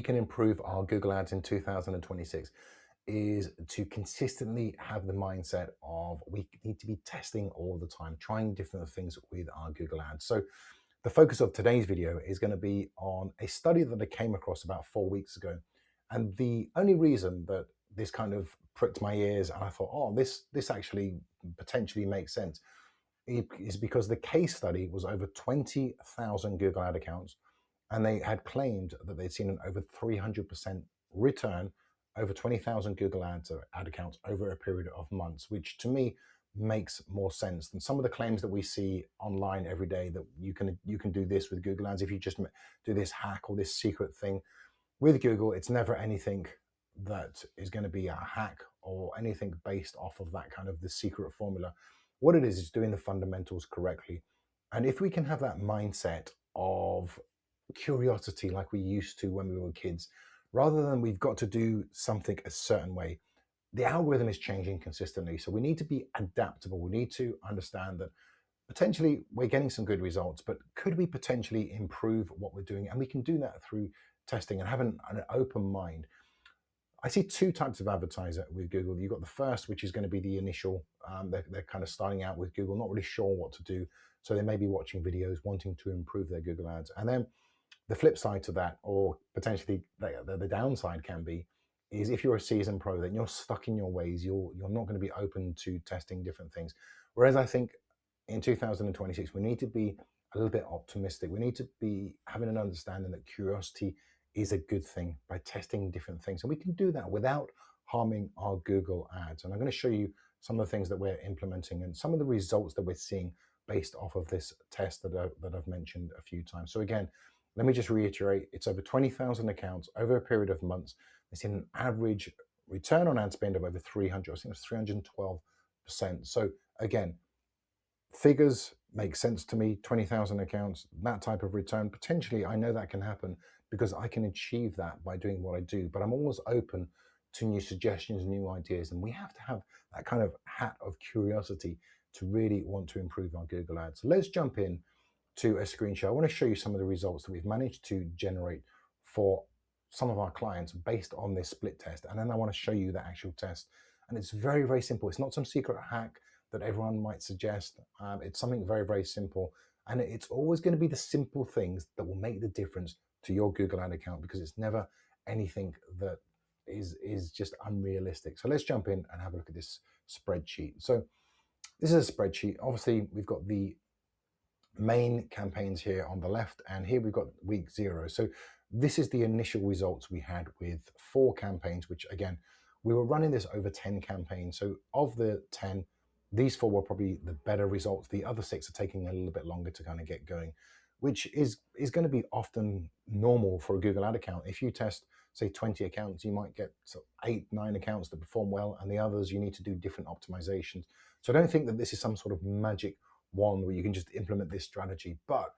We can improve our Google Ads in 2026 is to consistently have the mindset of we need to be testing all the time, trying different things with our Google Ads. So the focus of today's video is going to be on a study that I came across about 4 weeks ago. And the only reason that this kind of pricked my ears and I thought, oh, this actually potentially makes sense, is because the case study was over 20,000 Google Ad accounts, and they had claimed that they'd seen an over 300% return over 20,000 Google Ads ad accounts over a period of months, which to me makes more sense than some of the claims that we see online every day that you can do this with Google Ads if you just do this hack or this secret thing. With Google, it's never anything that is going to be a hack or anything based off of that kind of the secret formula. What it is doing the fundamentals correctly. And if we can have that mindset of curiosity like we used to when we were kids, rather than we've got to do something a certain way, the algorithm is changing consistently. So we need to be adaptable. We need to understand that potentially we're getting some good results, but could we potentially improve what we're doing? And we can do that through testing and having an open mind. I see two types of advertiser with Google. You've got the first, which is going to be the initial. They're kind of starting out with Google, not really sure what to do. So they may be watching videos, wanting to improve their Google Ads. And then the flip side to that, or potentially the downside can be, is if you're a seasoned pro, then you're stuck in your ways. You're not going to be open to testing different things. Whereas I think in 2026, we need to be a little bit optimistic. We need to be having an understanding that curiosity is a good thing by testing different things. And we can do that without harming our Google Ads. And I'm going to show you some of the things that we're implementing and some of the results that we're seeing based off of this test that I've mentioned a few times. So again, let me just reiterate, it's over 20,000 accounts over a period of months. We've seen an average return on ad spend of over 300, I think it was 312%. So again, figures make sense to me. 20,000 accounts, that type of return, potentially I know that can happen because I can achieve that by doing what I do, but I'm always open to new suggestions, new ideas, and we have to have that kind of hat of curiosity to really want to improve our Google Ads. So let's jump in to a screen share. I want to show you some of the results that we've managed to generate for some of our clients based on this split test, and then I want to show you the actual test. And it's very, very simple. It's not some secret hack that everyone might suggest. It's something very, very simple, and it's always going to be the simple things that will make the difference to your Google Ad account, because it's never anything that is just unrealistic. So let's jump in and have a look at this spreadsheet. So this is a spreadsheet. Obviously, we've got the main campaigns here on the left, and here we've got week 0. So this is the initial results we had with 4 campaigns, which again, we were running this over 10 campaigns. So of the 10, these 4 were probably the better results. The other 6 are taking a little bit longer to kind of get going, which is going to be often normal for a Google Ad account. If you test, say, 20 accounts, you might get 8, 9 accounts that perform well, and the others you need to do different optimizations. So I don't think that this is some sort of magic wand where you can just implement this strategy. But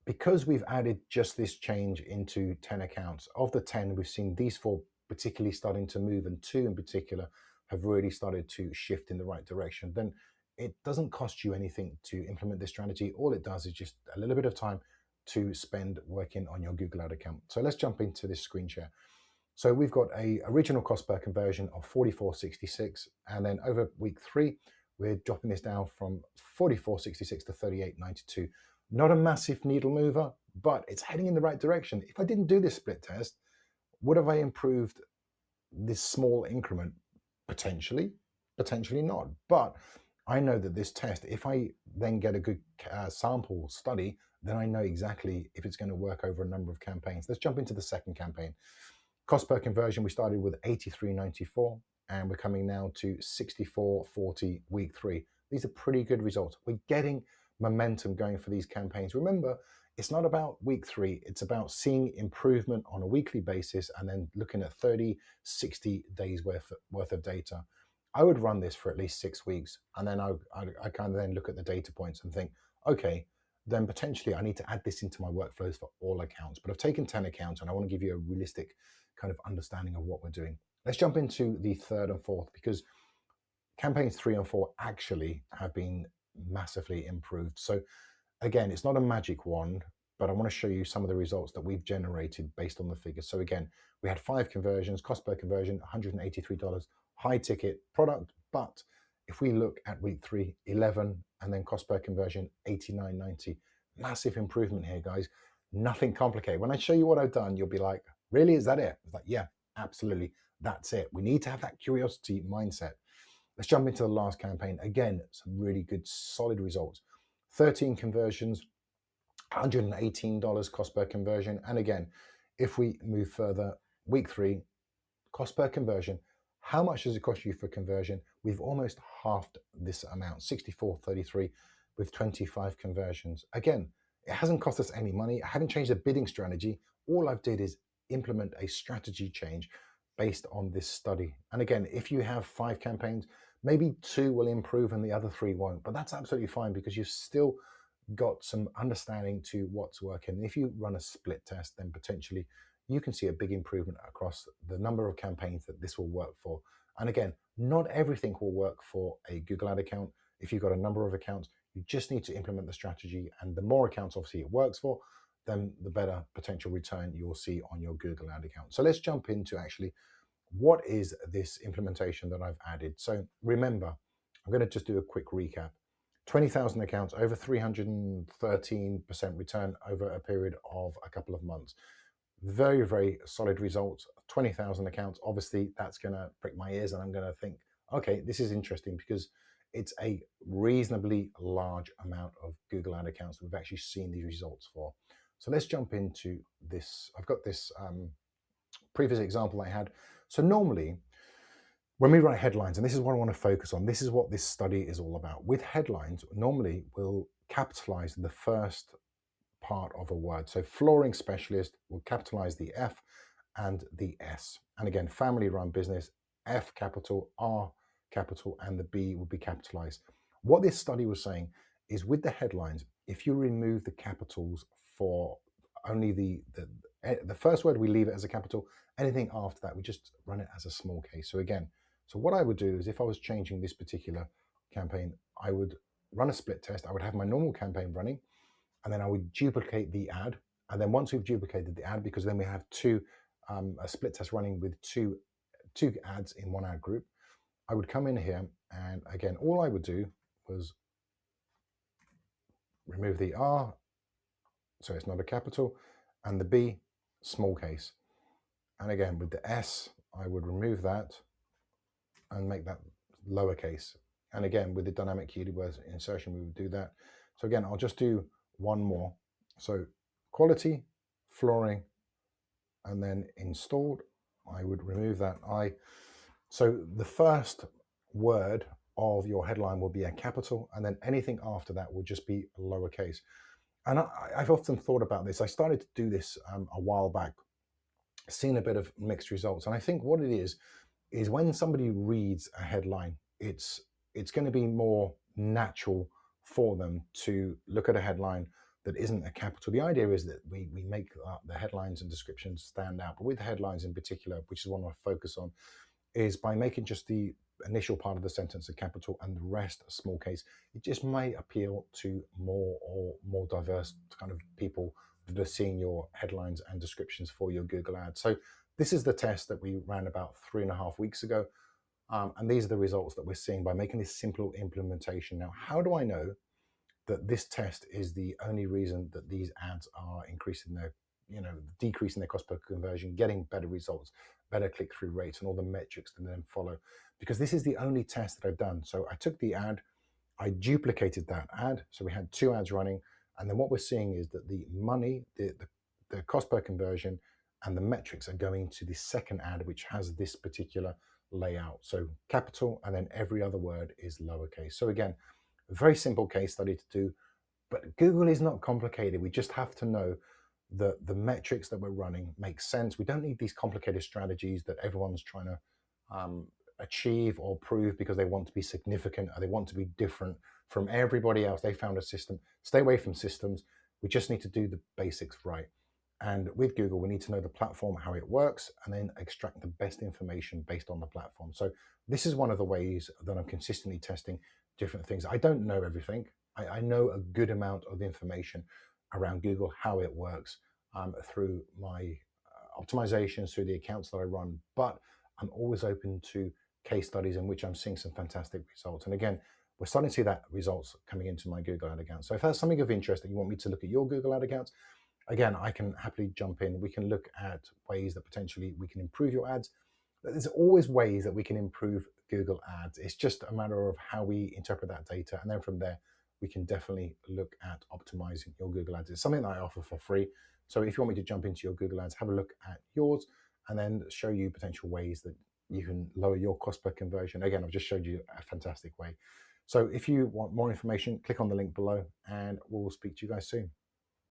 because we've added just this change into 10 accounts, of the 10, we've seen these 4 particularly starting to move, and 2 in particular have really started to shift in the right direction. Then it doesn't cost you anything to implement this strategy. All it does is just a little bit of time to spend working on your Google Ad account. So let's jump into this screen share. So we've got a original cost per conversion of 44.66, and then over week 3, we're dropping this down from 44.66 to 38.92. Not a massive needle mover, but it's heading in the right direction. If I didn't do this split test, would have I improved this small increment? Potentially, potentially not. But I know that this test, if I then get a good sample study, then I know exactly if it's going to work over a number of campaigns. Let's jump into the second campaign. Cost per conversion, we started with 83.94, and we're coming now to 64.40 week 3. These are pretty good results. We're getting momentum going for these campaigns. Remember, it's not about week 3. It's about seeing improvement on a weekly basis and then looking at 30, 60 days worth of data. I would run this for at least 6 weeks, and then I kind of then look at the data points and think, okay, then potentially I need to add this into my workflows for all accounts. But I've taken 10 accounts, and I want to give you a realistic kind of understanding of what we're doing. Let's jump into the 3rd and 4th, because campaigns 3 and 4 actually have been massively improved. So again, it's not a magic wand, but I want to show you some of the results that we've generated based on the figures. So again, we had 5 conversions, cost per conversion, $183, high ticket product. But if we look at week 3, 11, and then cost per conversion, $89.90. Massive improvement here, guys. Nothing complicated. When I show you what I've done, you'll be like, really, is that it? It's like, yeah, absolutely. That's it. We need to have that curiosity mindset. Let's jump into the last campaign. Again, some really good, solid results. 13 conversions, $118 cost per conversion. And again, if we move further, week 3, cost per conversion, how much does it cost you for conversion? We've almost halved this amount, $64.33 with 25 conversions. Again, it hasn't cost us any money. I haven't changed the bidding strategy. All I've did is implement a strategy change based on this study. And again, if you have 5 campaigns, maybe 2 will improve and the other 3 won't, but that's absolutely fine because you've still got some understanding to what's working. And if you run a split test, then potentially you can see a big improvement across the number of campaigns that this will work for. And again, not everything will work for a Google Ad account. If you've got a number of accounts, you just need to implement the strategy. And the more accounts, obviously, it works for, then the better potential return you'll see on your Google Ad account. So let's jump into actually what is this implementation that I've added. So remember, I'm going to just do a quick recap. 20,000 accounts, over 313% return over a period of a couple of months. Very, very solid results. 20,000 accounts. Obviously, that's going to prick my ears and I'm going to think, okay, this is interesting because it's a reasonably large amount of Google Ad accounts we've actually seen these results for. So let's jump into this. I've got this previous example I had. So normally, when we write headlines, and this is what I want to focus on, this is what this study is all about. With headlines, normally we'll capitalize the first part of a word. So flooring specialist will capitalize the F and the S. And again, family run business, F capital, R capital, and the B will be capitalized. What this study was saying is with the headlines, if you remove the capitals for only the first word, we leave it as a capital. Anything after that, we just run it as a small case. So again, so what I would do is if I was changing this particular campaign, I would run a split test. I would have my normal campaign running, and then I would duplicate the ad. And then once we've duplicated the ad, because then we have a split test running with two ads in one ad group, I would come in here, and again, all I would do was remove the R, so it's not a capital, and the B, small case. And again, with the S, I would remove that and make that lowercase. And again, with the dynamic keyword insertion, we would do that. So again, I'll just do one more. So quality, flooring, and then installed, I would remove that I. So the first word of your headline will be a capital, and then anything after that will just be a lowercase. And I've often thought about this. I started to do this a while back, seen a bit of mixed results. And I think what it is when somebody reads a headline, it's going to be more natural for them to look at a headline that isn't a capital. The idea is that we make the headlines and descriptions stand out. But with headlines in particular, which is what I focus on, is by making just the initial part of the sentence a capital and the rest a small case, it just may appeal to more diverse kind of people that are seeing your headlines and descriptions for your Google ads. So this is the test that we ran about 3.5 weeks ago. And these are the results that we're seeing by making this simple implementation. Now, how do I know that this test is the only reason that these ads are increasing their, decreasing their cost per conversion, getting better results, better click-through rates, and all the metrics that then follow? Because this is the only test that I've done. So I took the ad, I duplicated that ad. So we had 2 ads running. And then what we're seeing is that the money, the cost per conversion and the metrics are going to the second ad, which has this particular layout. So capital, and then every other word is lowercase. So again, a very simple case study to do, but Google is not complicated. We just have to know that the metrics that we're running make sense. We don't need these complicated strategies that everyone's trying to achieve or prove because they want to be significant or they want to be different from everybody else. They found a system. Stay away from systems. We just need to do the basics right. And with Google, we need to know the platform, how it works, and then extract the best information based on the platform. So this is one of the ways that I'm consistently testing different things. I don't know everything. I know a good amount of information. around Google, how it works through my optimizations, through the accounts that I run. But I'm always open to case studies in which I'm seeing some fantastic results. And again, we're starting to see that results coming into my Google Ad account. So if that's something of interest and you want me to look at your Google Ad accounts, again, I can happily jump in. We can look at ways that potentially we can improve your ads. There's always ways that we can improve Google Ads. It's just a matter of how we interpret that data. And then from there, we can definitely look at optimizing your Google Ads. It's something that I offer for free. So if you want me to jump into your Google Ads, have a look at yours and then show you potential ways that you can lower your cost per conversion. Again, I've just showed you a fantastic way. So if you want more information, click on the link below and we'll speak to you guys soon.